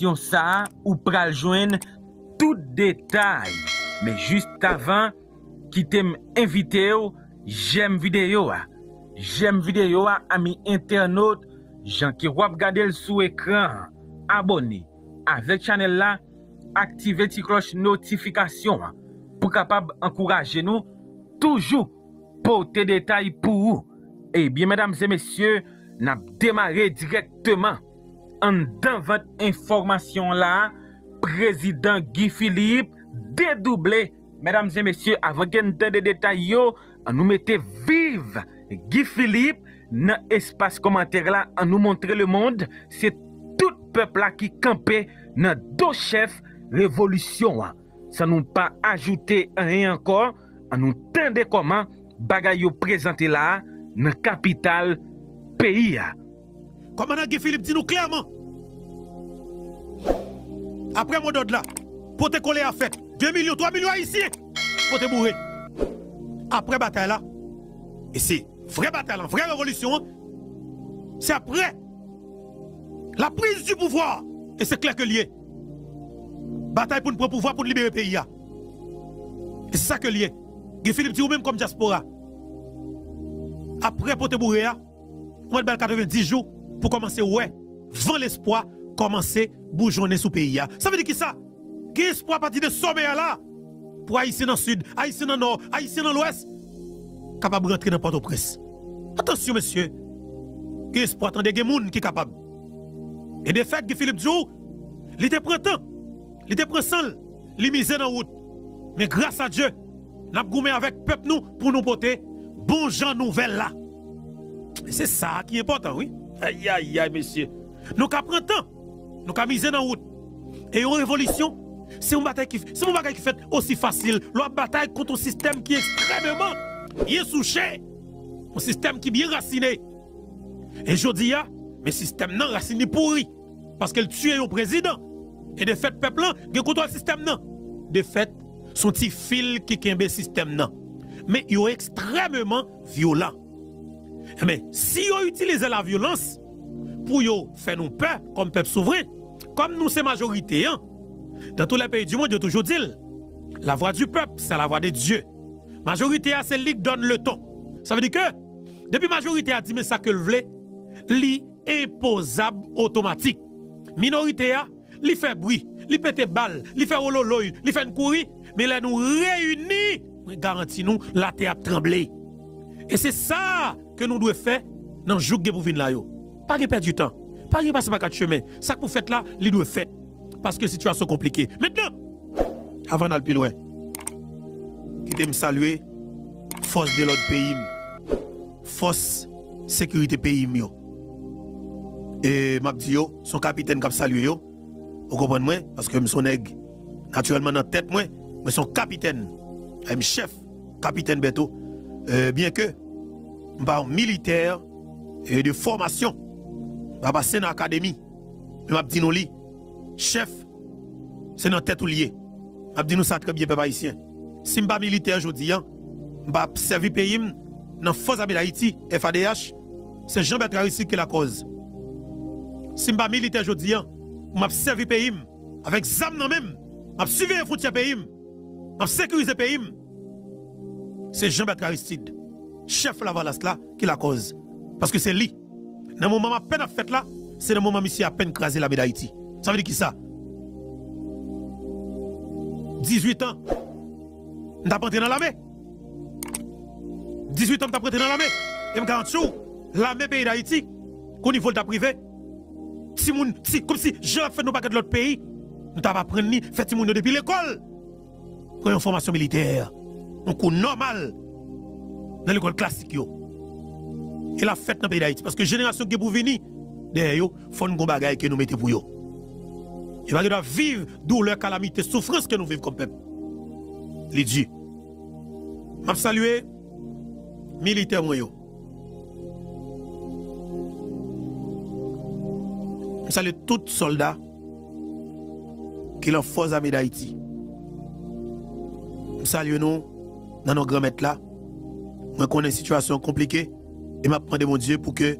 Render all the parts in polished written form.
information ça ou pral joindre tout détail. Mais juste avant, qui t'aime invité, j'aime vidéo. J'aime vidéo, amis internautes, gens qui regardent sous écran, abonnez avec channel là, activez la cloche notification pour capable encourager nous toujours porter détails pour vous. Et bien mesdames et messieurs, n'a démarré directement en dans votre information là, président Guy Philippe dédoublé. Mesdames et messieurs, avant qu'on ait des détails, on nous mettait vive Guy Philippe dans l'espace commentaire là, on nous montrer le monde, c'est tout peuple là qui campait dans deux chefs révolution. Ça nous pas ajouté rien encore, on nous tendait comment bagay yo présenté là dans capitale pays. Commandant Guy Philippe dit nous clairement. Après mon ordre là, pour te coller à fête, 2 millions, 3 millions haïtiens pour te bourrer. Après bataille là, et c'est vraie bataille, vraie révolution, c'est après la prise du pouvoir. Et c'est clair que lié. Bataille pour nous prendre pouvoir pour libérer le pays. Et c'est ça que lié. Guy Philippe dit ou même comme diaspora. Après pour te bourrer, on a 90 jours pour commencer, ouais, vent l'espoir, commencer bourgeonner sous le pays. Ça veut dire qui ça? Qui espoir à partir de sommet là? Pour Haïtien dans le sud, Haïtien dans le nord, Haïtien dans l'ouest, capable de rentrer dans Port-au-Prince. Attention, monsieur. Qui espoir attendez des gens qui est capable. Et de fait, Guy Philippe Djou, il était printemps, il était printemps, il misé dans la route. Mais grâce à Dieu, nous avons goumé avec le peuple nous pour nous porter bon gens nouvelles là. C'est ça qui est important, oui. Aïe, aïe, aïe, monsieur. Nous avons printemps, nous avons misé dans la route. Et une révolution, c'est une bataille qui fait aussi facile. La bataille contre un système qui est extrêmement souché. Un système qui est bien raciné. Et je dis, mais système non raciné pourri. Parce qu'elle tue un président. Et de fait, le peuple, il contrôle le système non. De fait, son petit fil qui kembe le système non. Mais il est extrêmement violent. Mais si on utilise la violence pour faire nous peur comme peuple souverain, comme nous c'est majorité, hein, dans tous les pays du monde, je toujours dit, la voix du peuple, c'est la voix de Dieu. Majorité, c'est lui qui donne le ton. Ça veut dire que, depuis majorité a dit, mais ça que le voulait, li imposable automatique. Minorité, li fait bruit, li pète balle, li fait ololoy, li fait une courir, mais là nous réunis, garantit nous, la terre a tremblé. Et c'est ça que nous devons faire dans le jour pour venir là. Pas de perdre du temps, pas de passer par quatre chemins. Ça que vous faites là, li doit faire. Parce que situation compliquée. Maintenant, avant d'aller plus loin, quittez me saluer, force de l'autre pays, force sécurité pays mio. Et m'a dit son capitaine qui a salué yo, vous comprenez moi parce que son nèg naturellement dans tête moi, mais son capitaine, un chef, capitaine Beto, bien que pas militaire et de formation, pas passer dans l'académie, mais m'a dit nous li chef, c'est dans tête ou lié. M'a dit nous ça très bien peuple haïtien. Si m'pas militaire aujourd'hui, m'pas servi pays dans force armée d'Haïti, FADH, c'est Jean-Bertrand Aristide qui est la cause. Si m'pas militaire aujourd'hui, m'a servi pays avec zam nan même, m'a suivi les frontières pays, m'a sécurisé pays. C'est Jean-Bertrand Aristide, chef la valasse là qui est la cause. Parce que c'est lui. Dans le moment où peine à fait là, c'est le moment où monsieur a peine crasé la d'Haïti. Ça veut dire qui ça? 18 ans, on t'a rentré dans l'armée. 18 ans, on t'a rentré dans l'armée. Et je garantis, l'armée pays d'Haïti, qu'au niveau de ta privé, comme si j'ai fait nos paquets de l'autre pays, nous t'avons appris ni fait Timoun depuis l'école. Pour une formation militaire, un cours normal dans l'école classique. Et la fête dans le pays d'Haïti. Parce que la génération qui est pour venir, derrière, il faut une bagaille que nous mettons pour eux. Il va vivre douleur, calamité, souffrance que nous vivons comme peuple. Les dieux. Je salue militaire moyo. Je salue tous les soldats qui ont force armée d'Haïti. Je salue nous dans nos grands maîtres là. Je connais une situation compliquée et je demande mon Dieu pour que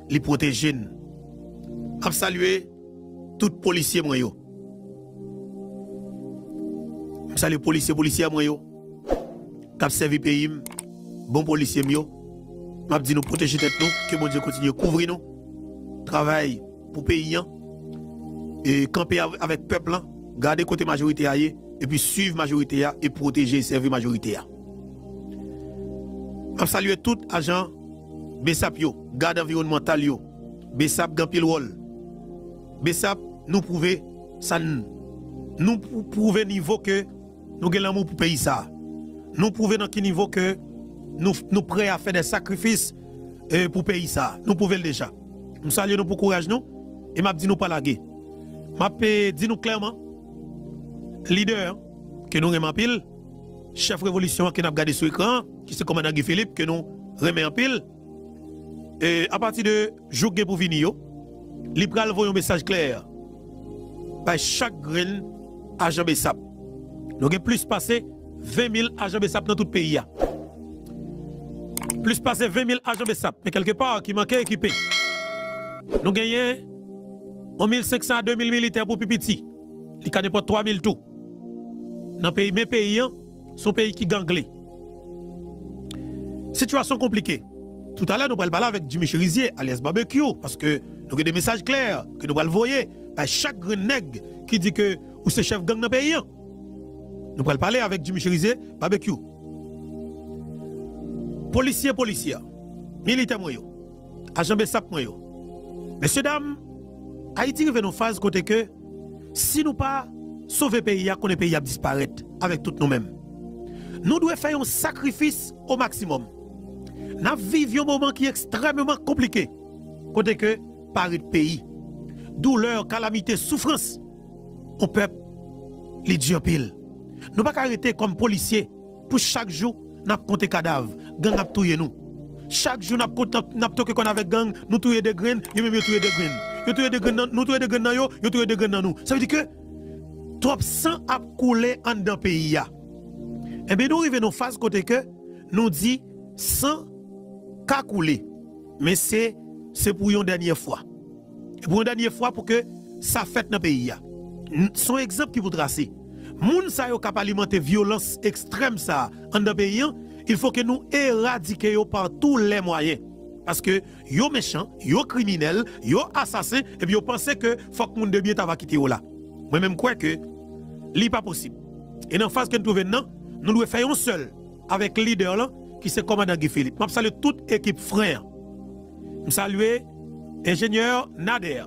les protège. Je salue tout policier moi yo. Salut policier moi yo. Cap servi pays, bon policier yo. M'a dit nous protéger tête nous, que mon Dieu continue couvrir nous. Travail pour pays et camper avec peuple là, garder côté majorité et puis suivre majorité et protéger et servir majorité. Je salue tout agent BESAP yo, garde environnemental yo, BESAP grand pile rôle. BESAP nous prouver ça nous prouver niveau que nous avons l'amour pour pays ça. Nous prouver dans quel niveau que nous prêts à faire des sacrifices pour pays ça. Nous pouvons déjà. Nous saluons nous pour courage nous et m'a dit nous pas laguer. M'a dit nous clairement leader que nous remet en pile, chef révolution qui n'a gardé sur écran, qui c'est commandant Guy Philippe que nous remet en pile. Et à partir de jour pour venir, il pral voyer un message clair par chaque grain agent BESAP. Nous avons plus passé 20 000 agents BESAP dans tout le pays. Plus passé 20 000 agents BESAP, mais quelque part qui manquait équipé. Nous gagnons 1500 à 2000 militaires pour Pipiti. Il n'y a pas 3000 tout. Dans pays, mes pays, sont pays qui ganglés. Situation compliquée. Tout à l'heure, nous allons parler avec Jimmy Cherizier, alias Barbecue, parce que nous avons des messages clairs que nous allons voir à chaque nègre qui dit que ou c'est chef gang dans le pays. Nous allons parler avec Jimmy Cherizier, Barbecue. Policier, militaire, agent BESAP, messieurs, dames, Haïti arrive dans une phase côté que si nous pas sauver le pays, qu'on est pays à disparaître avec tout nous-mêmes. Nous devons faire un sacrifice au maximum. Nous vivons un moment qui est extrêmement compliqué. Côté que Paris de pays, douleur, calamité, souffrance, on peut les dire pile. Nous ne pouvons pas arrêter comme policiers pour chaque jour, nous compter cadavres, gang a tué nous. Chaque jour, nous toqué qu'on avec gang, nous tuer des graines, et même nous tuer des graines. Nous tuer des graines, nous tuer des graines dans yo, nous tuer des graines dans nous. Ça veut dire que trop sang a coulé en dans pays. Et bien nous arrivons dans une phase côté que nous dit sang qu'a coulé. Mais c'est pour une dernière fois. Et pour une dernière fois pour que ça fait dans pays. Son exemple qui vous tracer. Moun sa yo k'ap alimenter violence extrême ça en dans pays. Il faut que nous éradiquions par tous les moyens. Parce que yo méchant, yo criminel, yo assassin, et puis yo pense que faut que moun de bien va quitter là. Moi même crois que li pas possible. Et dans phase que nous trouvons maintenant, nous devons faire un seul avec le leader là qui c'est commandant Guy Philippe. Je salue toute équipe frère. Je salue ingénieur Nader.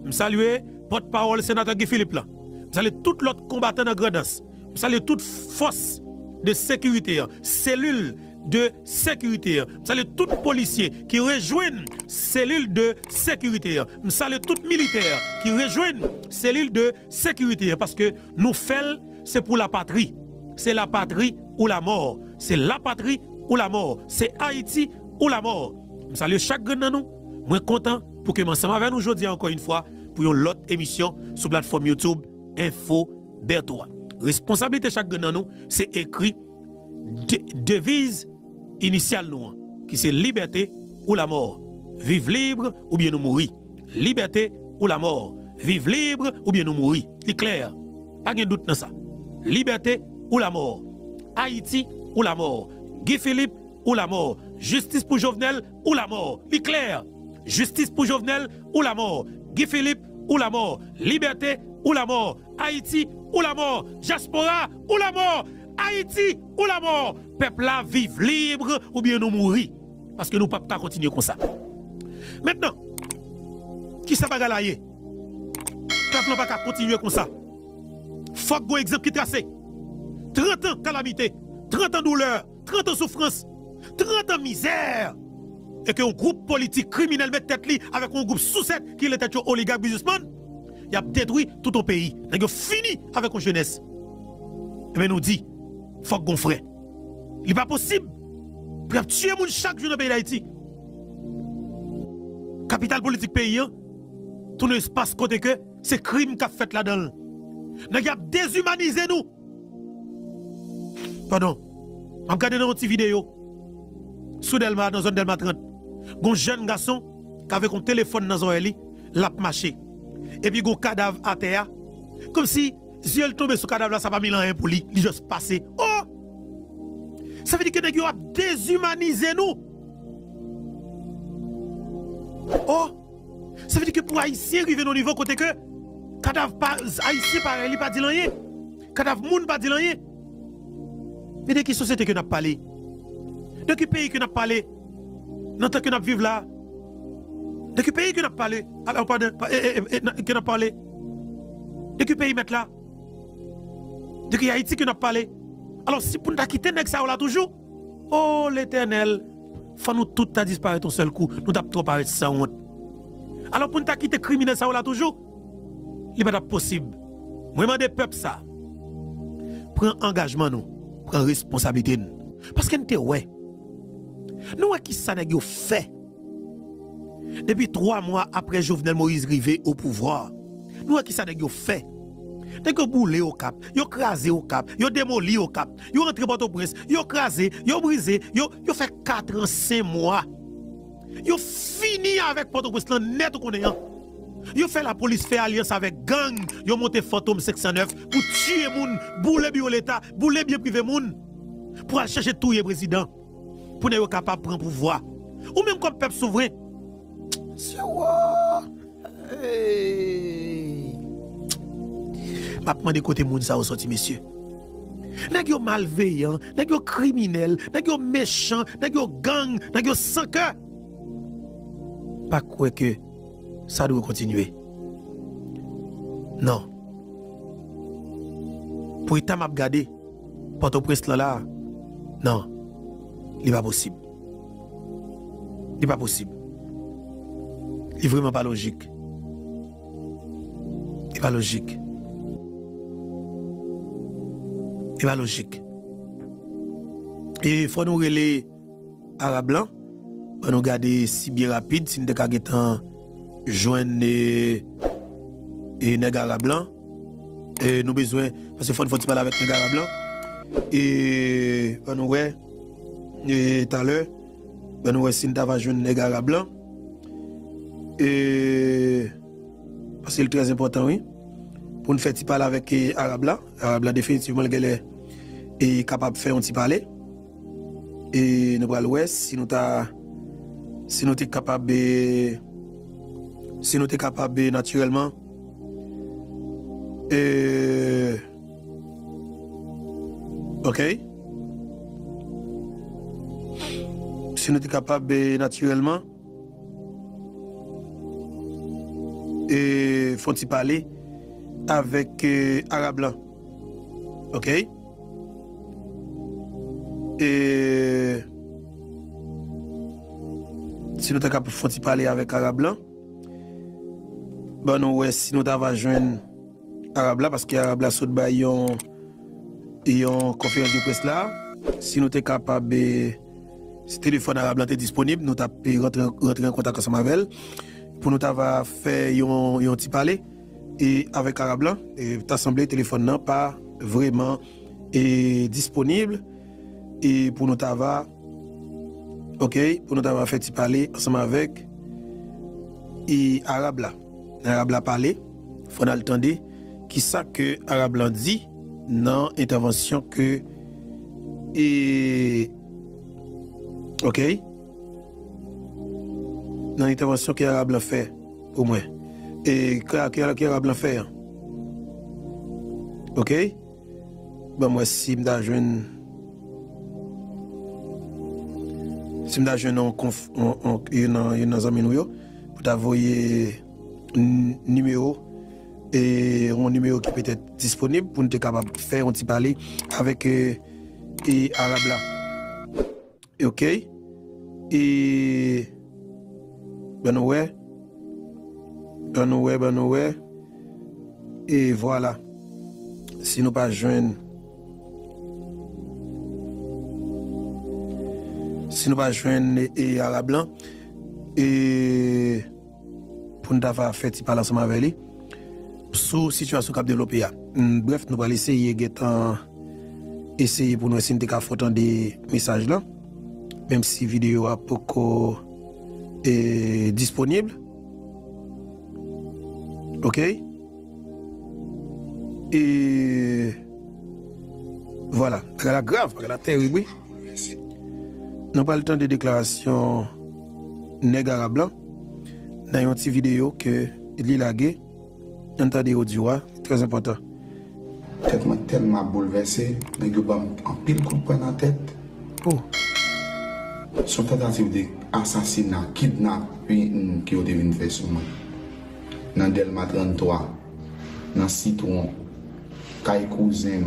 Je salue porte-parole sénateur Guy Philippe là. Je salue tout l'autre combattant dans Grandance. Je salue toute force de sécurité, cellule de sécurité. Je salue tout policier qui rejoignent cellule de sécurité. Je salue tout militaire qui rejoignent cellule de sécurité parce que nous faisons c'est pour la patrie. C'est la patrie ou la mort. C'est la patrie ou la mort. C'est Haïti ou la mort. Je salue chaque grand nous. Moi content pour que ensemble avec nous aujourd'hui encore une fois pour une autre émission sur la plateforme YouTube Info Bertois. Responsabilité chaque grand nous, c'est écrit devise initiale nous qui c'est liberté ou la mort. Vive libre ou bien nous mourir. Liberté ou la mort. Vive libre ou bien nous mourir. C'est clair. Pas de doute dans ça. Liberté ou la mort. Haïti ou la mort. Guy Philippe ou la mort. Justice pour Jovenel ou la mort. C'est clair. Justice pour Jovenel ou la mort. Guy Philippe ou la mort. Liberté ou la mort. Haïti ou la mort. Diaspora ou la mort. Haïti ou la mort. Peuple là vive libre ou bien nous mourir. Parce que nous ne pouvons pas continuer comme ça. Maintenant, qui ça va galayer? Peuple ne peut pas continuer comme ça. Faut que exemple qui tracé. 30 ans calamité, 30 ans douleur, 30 ans souffrance, 30 ans misère. Et que un groupe politique criminel met tête li avec un groupe sous-set qui est tête oligarque businessman, il a détruit tout ton pays. Il a fini avec une jeunesse. Et bien nous dit, faut qu'on frère. Il n'est pas possible. Pour tuer moun chaque jour dans le pays d'Haïti. Capital politique pays, tout l'espace côté que c'est crime qu'a fait là-dedans. Nous avons déshumanisé nous. Pardon. Je regarde dans une petite vidéo. Sous Delma, dans zone Delma 30. Un jeune garçon qui avait un téléphone dans son l'a marché. et puis un cadavre à terre. Comme si yeux tombé sur cadavre là, ça va mis rien pour lui, il juste passé. Oh! Ça veut dire que nèg yo a déshumanisé nous. Oh! Ça veut dire que pour Haïtien arriver au niveau côté que cadavre Haïtien pareil, il pas dit rien. Cadavre moun pas dit rien. Mais de quelle société que nous parlé? De quel pays que nous parlé? Dans tant que nous vivons là? De quel pays que nous parlé? Alors, pardon, que nous parlé? De quel pays mettre là? De quel Haïti que nous parlé? Alors, si pour nous quitter ça là toujours, oh l'Éternel, faut nous tout disparaître un seul coup, nous t'avons trop paraître sans honte. Alors, pour nous quitter criminel ça là toujours, il n'est pas possible. Moi, je demande peuple ça. Prends engagement nous, prends responsabilité nous. Parce que nous ouais. Nous qui ça n'a fait. Depuis 3 mois après Jovenel Moïse rivé au pouvoir, nous qui ça n'a fait. Dès que boulé au cap, yo crasé au cap, yo démoli au cap, yo rentré Port-au-Prince, yo crasé, yo brisé, yo fait 4 ans, 5 mois. Yo fini avec Port-au-Prince net qu'on est. Yo fait la police fait alliance avec gang, yo monté Fantôme 509 pour tuer moun, bouler bio l'état, bouler bien privé moun pour aller chercher tout le président pour ne capable prendre pouvoir. Ou même comme peuple souverain. C'est wa. M'a demandé côté moun ça au sorti monsieur. Nèg yo malveillant, nèg yo criminel, nèg yo méchant, nèg yo gang, nèg yo sans cœur. Pas quoi que ça doit continuer. Non. Pour état m'a regardé Port-au-Prince là. Non. Il n'est pas possible. Il n'est pas possible. Il n'est vraiment pas logique. Il n'est pas logique. Il n'est pas logique. Et il faut nous relayer Arabes blancs. Pour nous garder si bien rapide, si nous avons joindre et nèg Arabes blancs. Et nous besoin, parce qu'il faut parler avec nèg Arabes blancs. Et nous ouais. Et tout à l'heure, nous avons si nous avons joindre nèg Arabes blancs. Et parce que c'est très important, oui. Pour nous faire parler avec Arabes blancs. Arabes blancs, définitivement, est capable de faire un petit parler. Et nous allons l'ouest, si nous sommes capables, si nous sommes capables naturellement, ok? Si nous sommes capables naturellement, et faut-il parler avec Arabes blancs, ok? Et si nous sommes capables de parler avec Arabes blancs, ben nous, ouais, si nous avons joindre Arabes blancs, parce que Arabes blancs sont en conférence de presse là, si nous sommes capables, si le téléphone Arabes blancs est disponible, nous avons rentrer en contact avec elle pour nous avoir fait un petit parler et avec Arabes blancs, et t'as semblé le téléphone n'a pas vraiment disponible. Et pour nous avoir, ok, pour nous avoir fait parler ensemble avec Arabes là. Arabes là parler, faut attendre qui ça que Arabes là dit dans intervention que ok, dans l'intervention que Arabes là fait au moins et que Arabes là fait, ok, ben moi si m'da jeune si je suis dans un numéro pour t'envoyer un numéro et un numéro qui peut être disponible pour nous être capable de faire un petit parler avec Arabes là. Ok? Et ben ouais. Et voilà. Si nous pas joindre si nous pas joindre et Arabes blancs et pour nous avoir fait parler ensemble avec lui sur la situation qu'a développé. Bref, nous allons essayer pour nous essayer de faire des messages là, même si la vidéo a pas disponible. OK? Et voilà, la grave, la terrible. Oui. Nous pas le temps de déclaration nègre arabe blanc. Dans une petite vidéo que il lagué. Entendez audio, très important. Tête m'a tellement bouleversé, mais je en pile coup de poing dans la tête. Oh. Son tentative d'assassinat, kidnap, puis qui ont devenu fait sur moi. Dans Delma 33, dans Citron, Kay cousin,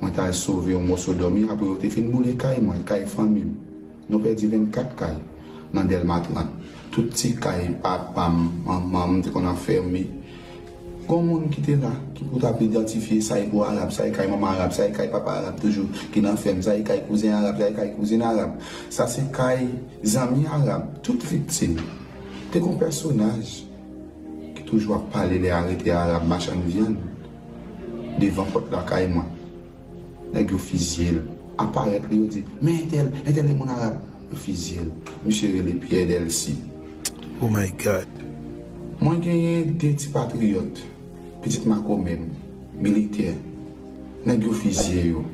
moi t'ai sauvé un morceau dormi, après on t'ai fait mouler Kay, moi, Kay famille. Nous perdu 24 Kay dans Delma 30. Tout petit Kay, papa, maman, qu'on a fermé. Comment on qui était là, qui peut identifier ça est pour arabe, ça est Kay maman arabe, ça est Kay papa arabe toujours, qui n'en ferme, ça est Kay cousin arabe, ça est Kay cousine arabe, ça c'est Kay amis arabe, toute victime. T'es un personnage qui toujours parler les arrêtés arabes, machin viande, devant porte la Kay moi. Les gars officiels apparaître, ils disent, mais elle est mon arabe, officiel, monsieur les pieds d'Elsie. Oh my God. Moi j'ai des petits patriotes. Petite Marco même, militaire, nèg officier yo,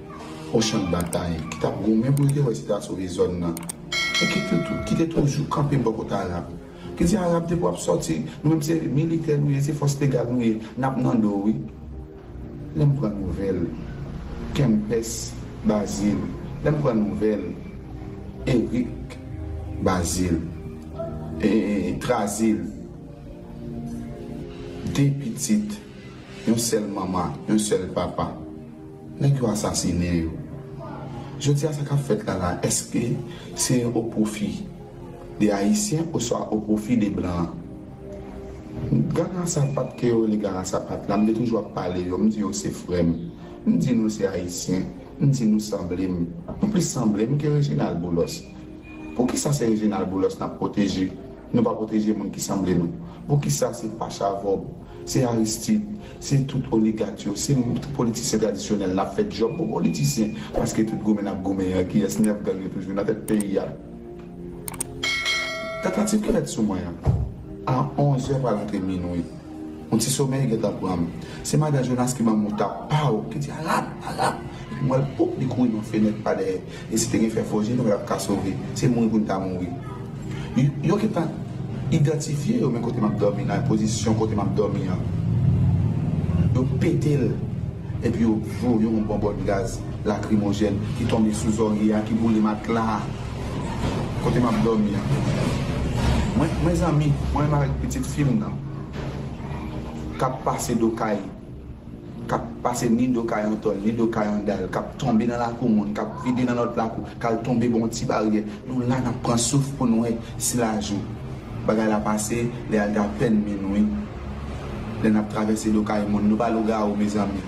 au champ de bataille, qui t'a gommé pour dire si t'as sauvé zone là. Et qui était toujours campé beaucoup arabe. Qui dit arabe de pour sortir, nous même c'est militaire nous, c'est force légale nous, n'a pas nando oui. L'aime prendre nouvelle. Kempes Basile, l'aime prendre nouvelle. Eric Basile et Trasil. Des petites. Un seul maman, un seul papa. N'est-ce pas assassiné? Je dis à ça qu'a fait là, est-ce que c'est au profit des Haïtiens ou soit au profit des Blancs? Gana sa patte que les gars sa patte là, me toujours parler, me dit c'est frère, me dit nous c'est Haïtien, me dit nous semblons, nous plus semblons que Réginal Boulos. Pour qui ça c'est Réginal Boulos n'a protégé? Nous pas protéger les gens qui semblent nous. Pour qui ça c'est Pacha Vob, c'est Aristide, c'est tout oligarque, c'est tout politicien traditionnel, la fait job pour politiciens. Parce que tout le monde a gommé, qui est snap gagné toujours dans notre pays. Tentative que sur moi, à 11h par l'entrée minuit, on dit sommeil qui est à prendre. C'est Madame Jonas qui m'a monté à Pau, qui dit arabe. Moi, le peuple qui couille dans la fenêtre, pas d'air. Et si tu as fait forger, nous allons sauver. C'est mon qui t'a mouru. Yo qui pas identifié au même côté m'a dormi dans la position côté m'a dormi yo pété et puis yo voyé un bonbon de gaz lacrymogène qui tombe sous oreille qui boule matelas côté m'a dormi moi mes amis moi avec petite fille là cap passer d'Okaï cap passer ni d'Okaï en ton ni d'Okaï en dal cap tomber dans la commune cap vider dans notre plaque cap tomber bon petit barrière nous là n'a prend souffle pour nous si la joue bagay la passé les à peine minuit les n'a traversé l'Okaï mon nous pas le gars mes amis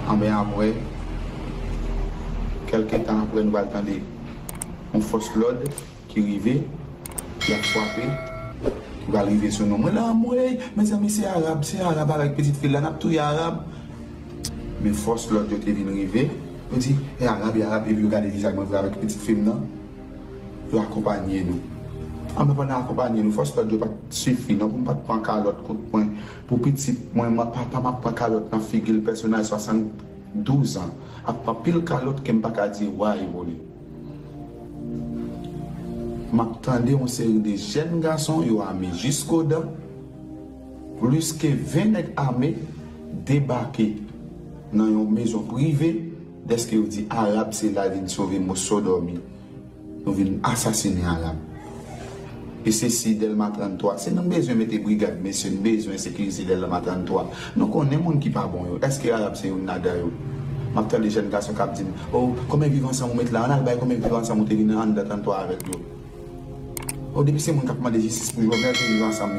en bien après quelques temps après nous attendre on force l'ordre qui arrivait qui a frappé qui va arriver sur nous. Moi là, mes amis, c'est arabe avec petite fille là, n'a tout arabe. Mais force l'autre de venir arriver, on dit, arabe, et puis regardez les arguments avec petite fille là, pour accompagner nous. On ne peut pas accompagner nous, force l'autre de pas suffire, non, pour ne pas prendre calotte coup de poing. Pour petit, moi, papa m'a pris calotte dans figure, le personnage 72 ans, a pas pile calotte qui m'a pas dire, ouais, il m'attendais une série de jeunes garçons qui ont armés jusqu'au dents, plus que 20 armés débarqués dans une maison privée, dès que vous dites arabe, c'est là de sauver mon sodomie. Nous venons assassiner arabe. Et c'est si Delma 33, c'est nous besoin de mettre brigade, mais c'est nous besoin de sécuriser Delma 33. Nous connaissons les gens qui ne sont pas bons. Est-ce que l'arabe c'est un nada? M'attends les jeunes garçons qui disent, oh, comment vivent ensemble, on met là, on a le comment vivent ensemble, on est en 33 avec nous. Au début, c'est mon capement de justice pour Jovenel qui vivent ensemble.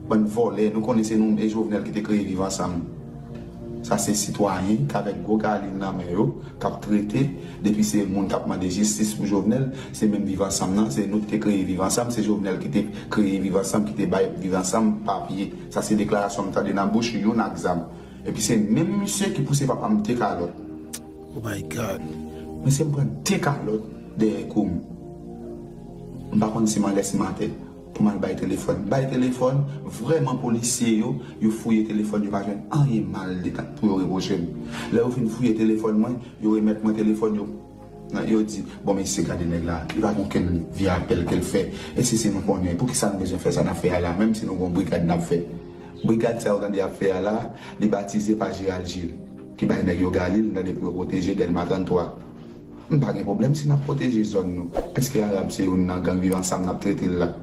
Bon volet, nous connaissons nous et Jovenel qui créé vivre ensemble. Ça, c'est citoyen qui avec gros caline dans qui a traité. Depuis, c'est mon capement de justice pour Jovenel. C'est même vivre ensemble. C'est nous qui créé vivre ensemble. C'est Jovenel qui a créé vivre ensemble, qui a vivre ensemble papier. Ça, c'est déclaration de dans la bouche, il y a un examen. Et puis, c'est même monsieur qui pousse papa me décalote. Oh my God. Mais c'est me prendre décalote des coups. Par contre, si je laisse mater, pour mal bailler téléphone. Bailler téléphone, vraiment policier yo fouiller téléphone, yo pas joindre rien mal d'état pour reprocher. Là vous fin fouiller téléphone moi, yo remettre mon téléphone yo dit bon mais c'est garder nèg là, il va aucun via appel qu'elle fait et si nous connaît pour qui ça nous besoin faire ça n'a fait là même si nous avons brigade n'a fait. Brigade ça organiser affaire là, les baptisé par Gérald Gilles qui va nèg yo Galil dans pour protéger Delma 33. Pas de problème si nous protéger zone nous. Est-ce que l'arabe c'est une gang vivant ensemble n'a traiter là.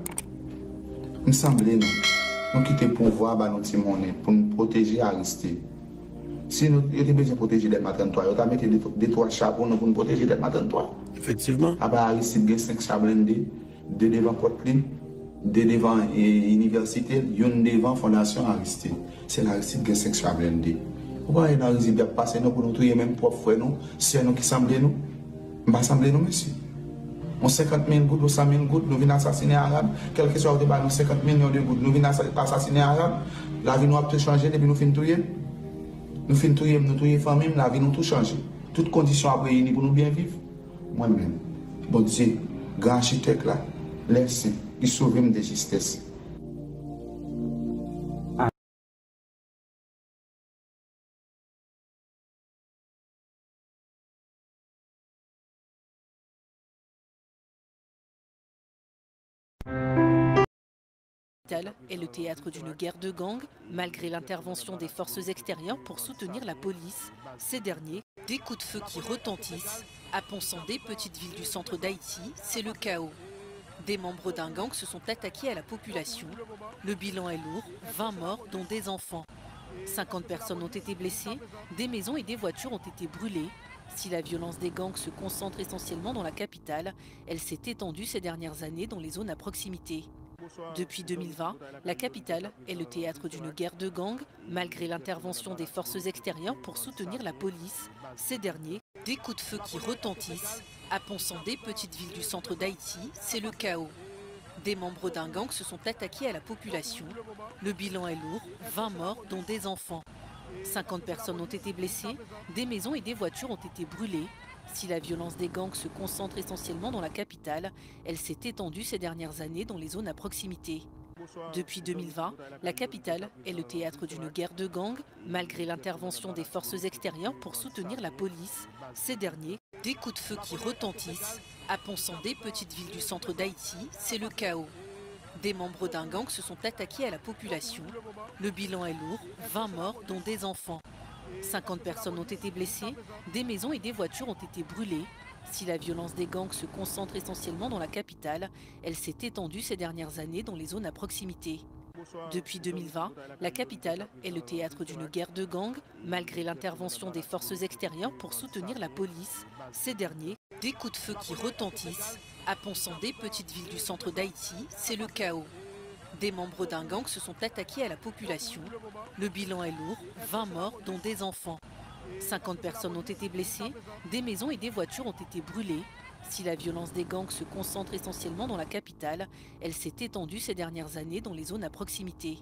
Nous semble nous quitter pouvoir ba notre monnaie pour nous protéger Aristide. Si nous avons besoin de protéger Delma 33, nous avons mis des trois chapeaux pour nous protéger Delma 33. Effectivement. Après Aristide, il y a 5 chapeaux, 2 devant Portline, 2 devant l'université, 1 devant Fondation Aristide. C'est l'Aristide qui a 5 chapeaux. Vous voyez, dans Aristide, il y a passé pour nous trouver même propre frère, c'est nous qui semblent nous. Nous semblons nous, monsieur. On 50 000 gouttes ou 100 000 gouttes, nous venons assassiner Arabes. Quel que soit le débat, nous 50 millions de gouttes, nous venons assassiner Arabes. La vie nous a tout changé depuis nous finissons tout. Nous finissons tout, nous touyer famille, la vie nous tout changé. Toutes conditions à réunir pour nous bien vivre. Moi-même, bon Dieu, grand architecte là, laisse, il sauve de justesse. Est le théâtre d'une guerre de gangs, malgré l'intervention des forces extérieures pour soutenir la police. Ces derniers, des coups de feu qui retentissent. À Ponsandé, petite ville du centre d'Haïti, c'est le chaos. Des membres d'un gang se sont attaqués à la population. Le bilan est lourd, 20 morts, dont des enfants. 50 personnes ont été blessées, des maisons et des voitures ont été brûlées. Si la violence des gangs se concentre essentiellement dans la capitale, elle s'est étendue ces dernières années dans les zones à proximité. Depuis 2020, la capitale est le théâtre d'une guerre de gangs, malgré l'intervention des forces extérieures pour soutenir la police. Ces derniers, des coups de feu qui retentissent. À Ponsandé, petite ville du centre d'Haïti, c'est le chaos. Des membres d'un gang se sont attaqués à la population. Le bilan est lourd, 20 morts, dont des enfants. 50 personnes ont été blessées, des maisons et des voitures ont été brûlées. Si la violence des gangs se concentre essentiellement dans la capitale, elle s'est étendue ces dernières années dans les zones à proximité. Depuis 2020, la capitale est le théâtre d'une guerre de gangs, malgré l'intervention des forces extérieures pour soutenir la police. Ces derniers, des coups de feu qui retentissent. À Ponsandé, petite ville du centre d'Haïti, c'est le chaos. Des membres d'un gang se sont attaqués à la population. Le bilan est lourd, 20 morts, dont des enfants. 50 personnes ont été blessées, des maisons et des voitures ont été brûlées. Si la violence des gangs se concentre essentiellement dans la capitale, elle s'est étendue ces dernières années dans les zones à proximité. Depuis 2020, la capitale est le théâtre d'une guerre de gangs, malgré l'intervention des forces extérieures pour soutenir la police. Ces derniers, des coups de feu qui retentissent. À Ponsandé, petite ville du centre d'Haïti, c'est le chaos. Des membres d'un gang se sont attaqués à la population. Le bilan est lourd, 20 morts, dont des enfants. 50 personnes ont été blessées, des maisons et des voitures ont été brûlées. Si la violence des gangs se concentre essentiellement dans la capitale, elle s'est étendue ces dernières années dans les zones à proximité.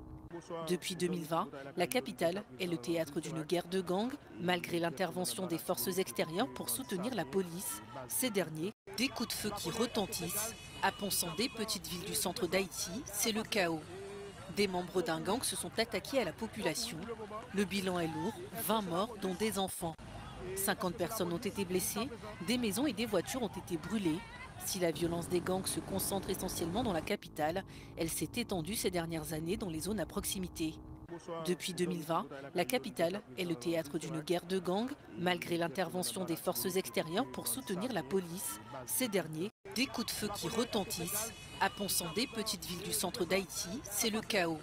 Depuis 2020, la capitale est le théâtre d'une guerre de gangs, malgré l'intervention des forces extérieures pour soutenir la police. Ces derniers, des coups de feu qui retentissent. À Ponsandé, petite ville du centre d'Haïti, c'est le chaos. Des membres d'un gang se sont attaqués à la population. Le bilan est lourd, 20 morts, dont des enfants. 50 personnes ont été blessées, des maisons et des voitures ont été brûlées. Si la violence des gangs se concentre essentiellement dans la capitale, elle s'est étendue ces dernières années dans les zones à proximité. Depuis 2020, la capitale est le théâtre d'une guerre de gangs, malgré l'intervention des forces extérieures pour soutenir la police. Ces derniers, des coups de feu qui retentissent. À Ponsandé, petite ville du centre d'Haïti, c'est le chaos.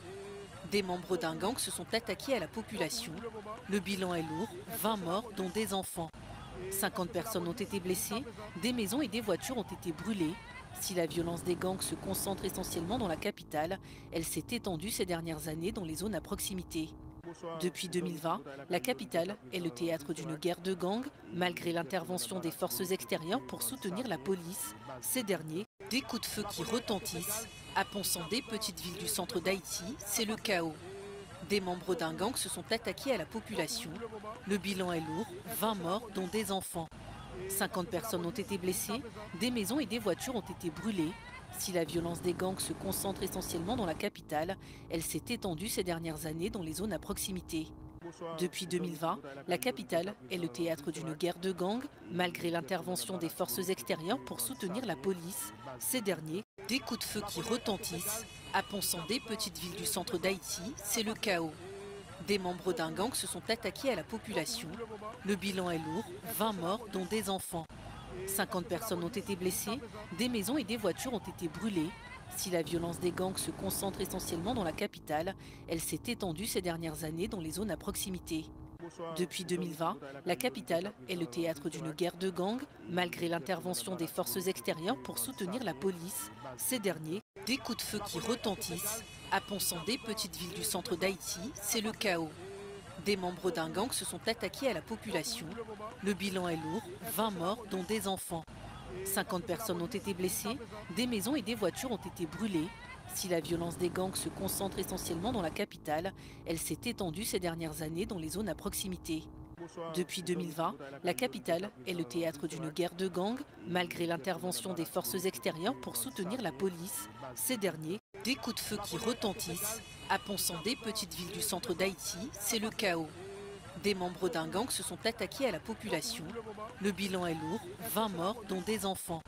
Des membres d'un gang se sont attaqués à la population. Le bilan est lourd, 20 morts, dont des enfants. 50 personnes ont été blessées, des maisons et des voitures ont été brûlées. Si la violence des gangs se concentre essentiellement dans la capitale, elle s'est étendue ces dernières années dans les zones à proximité. Depuis 2020, la capitale est le théâtre d'une guerre de gangs, malgré l'intervention des forces extérieures pour soutenir la police. Ces derniers, des coups de feu qui retentissent. À Ponsandé, petite ville du centre d'Haïti, c'est le chaos. Des membres d'un gang se sont attaqués à la population. Le bilan est lourd, 20 morts, dont des enfants. 50 personnes ont été blessées, des maisons et des voitures ont été brûlées. Si la violence des gangs se concentre essentiellement dans la capitale, elle s'est étendue ces dernières années dans les zones à proximité. Depuis 2020, la capitale est le théâtre d'une guerre de gangs, malgré l'intervention des forces extérieures pour soutenir la police. Ces derniers, des coups de feu qui retentissent. À Ponsandé, petite ville du centre d'Haïti, c'est le chaos. Des membres d'un gang se sont attaqués à la population. Le bilan est lourd, 20 morts, dont des enfants. 50 personnes ont été blessées, des maisons et des voitures ont été brûlées. Si la violence des gangs se concentre essentiellement dans la capitale, elle s'est étendue ces dernières années dans les zones à proximité. Depuis 2020, la capitale est le théâtre d'une guerre de gangs, malgré l'intervention des forces extérieures pour soutenir la police. Ces derniers, des coups de feu qui retentissent. À Ponsandé, petite ville du centre d'Haïti, c'est le chaos. Des membres d'un gang se sont attaqués à la population. Le bilan est lourd, 20 morts, dont des enfants. 50 personnes ont été blessées, des maisons et des voitures ont été brûlées. Si la violence des gangs se concentre essentiellement dans la capitale, elle s'est étendue ces dernières années dans les zones à proximité. Depuis 2020, la capitale est le théâtre d'une guerre de gangs, malgré l'intervention des forces extérieures pour soutenir la police. Ces derniers, des coups de feu qui retentissent. À Ponsandé, petite ville du centre d'Haïti, c'est le chaos. Des membres d'un gang se sont attaqués à la population. Le bilan est lourd, 20 morts, dont des enfants.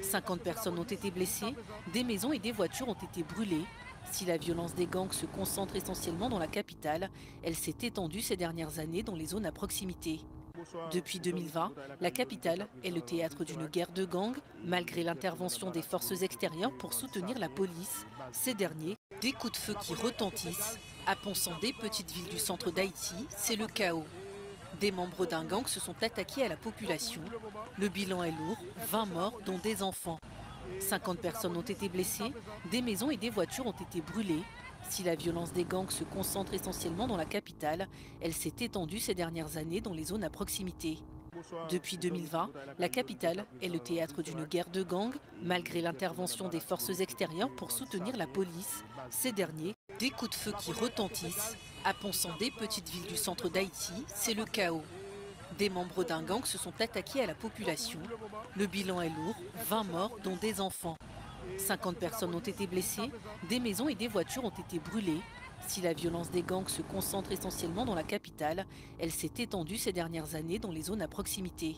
50 personnes ont été blessées, des maisons et des voitures ont été brûlées. Si la violence des gangs se concentre essentiellement dans la capitale, elle s'est étendue ces dernières années dans les zones à proximité. Depuis 2020, la capitale est le théâtre d'une guerre de gangs, malgré l'intervention des forces extérieures pour soutenir la police. Ces derniers, des coups de feu qui retentissent. À Ponsandé, petite ville du centre d'Haïti, c'est le chaos. Des membres d'un gang se sont attaqués à la population. Le bilan est lourd, 20 morts, dont des enfants. 50 personnes ont été blessées, des maisons et des voitures ont été brûlées. Si la violence des gangs se concentre essentiellement dans la capitale, elle s'est étendue ces dernières années dans les zones à proximité. Depuis 2020, la capitale est le théâtre d'une guerre de gangs, malgré l'intervention des forces extérieures pour soutenir la police. Ces derniers, des coups de feu qui retentissent. À Ponsandé, petite ville du centre d'Haïti, c'est le chaos. Des membres d'un gang se sont attaqués à la population. Le bilan est lourd, 20 morts, dont des enfants. 50 personnes ont été blessées, des maisons et des voitures ont été brûlées. Si la violence des gangs se concentre essentiellement dans la capitale, elle s'est étendue ces dernières années dans les zones à proximité.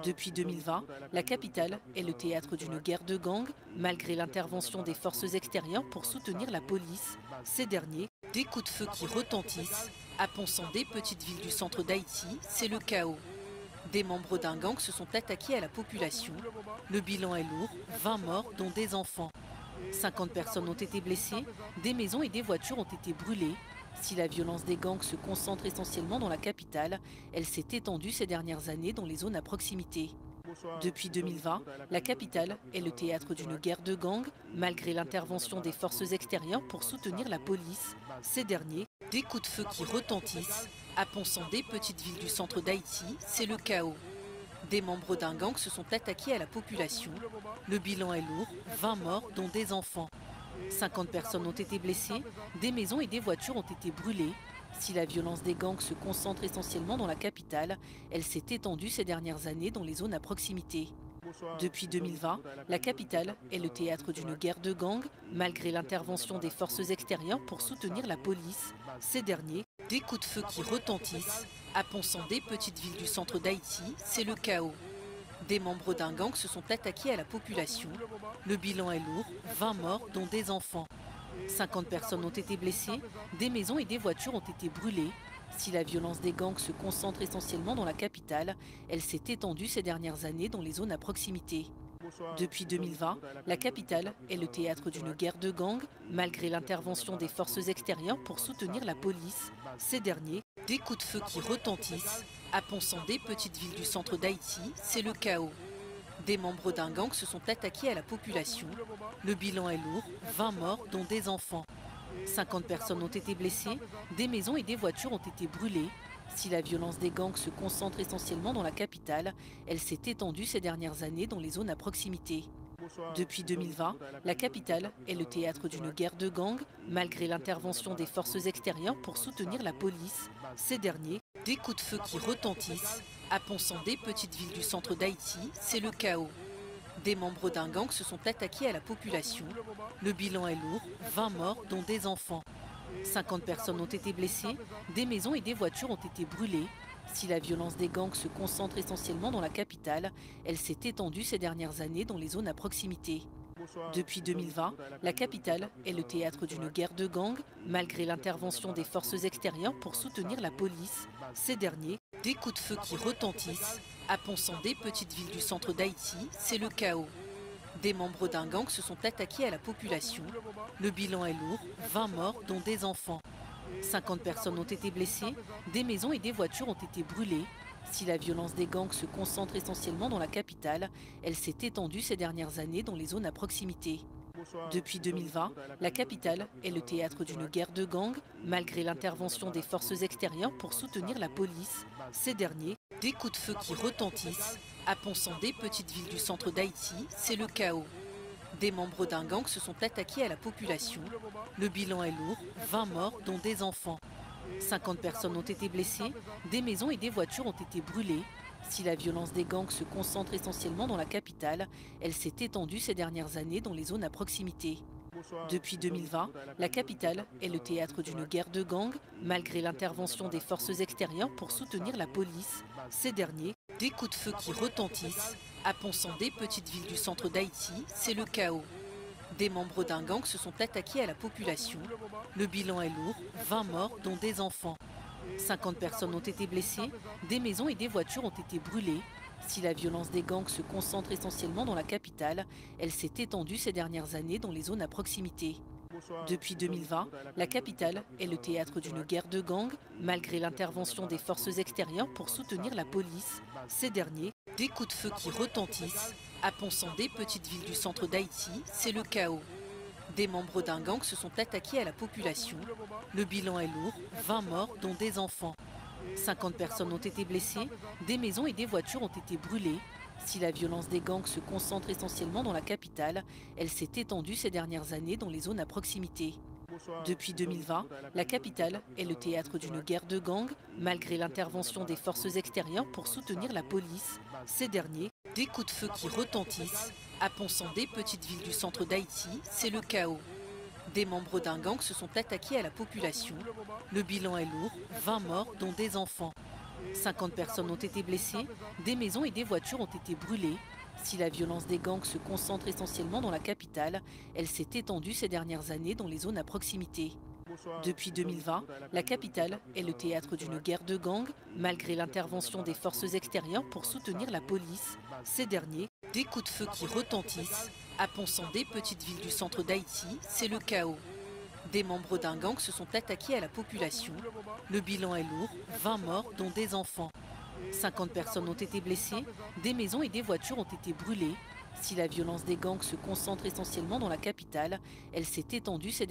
Depuis 2020, la capitale est le théâtre d'une guerre de gangs, malgré l'intervention des forces extérieures pour soutenir la police. Ces derniers, des coups de feu qui retentissent. À Ponsandé, petite ville du centre d'Haïti, c'est le chaos. Des membres d'un gang se sont attaqués à la population. Le bilan est lourd, 20 morts, dont des enfants. 50 personnes ont été blessées, des maisons et des voitures ont été brûlées. Si la violence des gangs se concentre essentiellement dans la capitale, elle s'est étendue ces dernières années dans les zones à proximité. Depuis 2020, la capitale est le théâtre d'une guerre de gangs, malgré l'intervention des forces extérieures pour soutenir la police. Ces derniers, des coups de feu qui retentissent. À Ponsandé, petite ville du centre d'Haïti, c'est le chaos. Des membres d'un gang se sont attaqués à la population. Le bilan est lourd, 20 morts, dont des enfants. 50 personnes ont été blessées, des maisons et des voitures ont été brûlées. Si la violence des gangs se concentre essentiellement dans la capitale, elle s'est étendue ces dernières années dans les zones à proximité. Depuis 2020, la capitale est le théâtre d'une guerre de gangs, malgré l'intervention des forces extérieures pour soutenir la police. Ces derniers, des coups de feu qui retentissent. À Ponsandé, petite ville du centre d'Haïti, c'est le chaos. Des membres d'un gang se sont attaqués à la population. Le bilan est lourd, 20 morts, dont des enfants. 50 personnes ont été blessées, des maisons et des voitures ont été brûlées. Si la violence des gangs se concentre essentiellement dans la capitale, elle s'est étendue ces dernières années dans les zones à proximité. Depuis 2020, la capitale est le théâtre d'une guerre de gangs, malgré l'intervention des forces extérieures pour soutenir la police. Ces derniers, des coups de feu qui retentissent. À Ponsandé, petite ville du centre d'Haïti, c'est le chaos. Des membres d'un gang se sont attaqués à la population. Le bilan est lourd, 20 morts, dont des enfants. 50 personnes ont été blessées, des maisons et des voitures ont été brûlées. Si la violence des gangs se concentre essentiellement dans la capitale, elle s'est étendue ces dernières années dans les zones à proximité. Depuis 2020, la capitale est le théâtre d'une guerre de gangs, malgré l'intervention des forces extérieures pour soutenir la police. Ces derniers, des coups de feu qui retentissent. À Ponsandé, petite ville du centre d'Haïti, c'est le chaos. Des membres d'un gang se sont attaqués à la population. Le bilan est lourd, 20 morts, dont des enfants. 50 personnes ont été blessées, des maisons et des voitures ont été brûlées. Si la violence des gangs se concentre essentiellement dans la capitale, elle s'est étendue ces dernières années dans les zones à proximité. Depuis 2020, la capitale est le théâtre d'une guerre de gangs, malgré l'intervention des forces extérieures pour soutenir la police. Ces derniers, des coups de feu qui retentissent. À Ponsandé, petite ville du centre d'Haïti, c'est le chaos. Des membres d'un gang se sont attaqués à la population. Le bilan est lourd, 20 morts, dont des enfants. 50 personnes ont été blessées, des maisons et des voitures ont été brûlées. Si la violence des gangs se concentre essentiellement dans la capitale, elle s'est étendue ces dernières années dans les zones à proximité. Depuis 2020, la capitale est le théâtre d'une guerre de gangs, malgré l'intervention des forces extérieures pour soutenir la police. Ces derniers, des coups de feu qui retentissent. À Ponsandé, petite ville du centre d'Haïti, c'est le chaos. Des membres d'un gang se sont attaqués à la population. Le bilan est lourd, 20 morts, dont des enfants. 50 personnes ont été blessées, des maisons et des voitures ont été brûlées. Si la violence des gangs se concentre essentiellement dans la capitale, elle s'est étendue ces dernières années dans les zones à proximité. Depuis 2020, la capitale est le théâtre d'une guerre de gangs, malgré l'intervention des forces extérieures pour soutenir la police. Ces derniers, des coups de feu qui retentissent. À Ponsandé, petite ville du centre d'Haïti, c'est le chaos. Des membres d'un gang se sont attaqués à la population. Le bilan est lourd, 20 morts, dont des enfants. 50 personnes ont été blessées, des maisons et des voitures ont été brûlées. Si la violence des gangs se concentre essentiellement dans la capitale, elle s'est étendue ces dernières années dans les zones à proximité. Depuis 2020, la capitale est le théâtre d'une guerre de gangs, malgré l'intervention des forces extérieures pour soutenir la police. Ces derniers, des coups de feu qui retentissent. À Ponsandé, petite ville du centre d'Haïti, c'est le chaos. Des membres d'un gang se sont attaqués à la population. Le bilan est lourd, 20 morts, dont des enfants. 50 personnes ont été blessées, des maisons et des voitures ont été brûlées. Si la violence des gangs se concentre essentiellement dans la capitale, elle s'est étendue ces dernières années dans les zones à proximité. Depuis 2020, la capitale est le théâtre d'une guerre de gangs, malgré l'intervention des forces extérieures pour soutenir la police. Ces derniers, des coups de feu qui retentissent. À Ponsandé, petite ville du centre d'Haïti, c'est le chaos. Des membres d'un gang se sont attaqués à la population. Le bilan est lourd, 20 morts, dont des enfants. 50 personnes ont été blessées, des maisons et des voitures ont été brûlées. Si la violence des gangs se concentre essentiellement dans la capitale, elle s'est étendue ces dernières années dans les zones à proximité. Depuis 2020, la capitale est le théâtre d'une guerre de gangs, malgré l'intervention des forces extérieures pour soutenir la police. Ces derniers, des coups de feu qui retentissent. À Ponsandé, petite ville du centre d'Haïti, c'est le chaos. Des membres d'un gang se sont attaqués à la population. Le bilan est lourd, 20 morts, dont des enfants. 50 personnes ont été blessées, des maisons et des voitures ont été brûlées. Si la violence des gangs se concentre essentiellement dans la capitale, elle s'est étendue ces dernières années.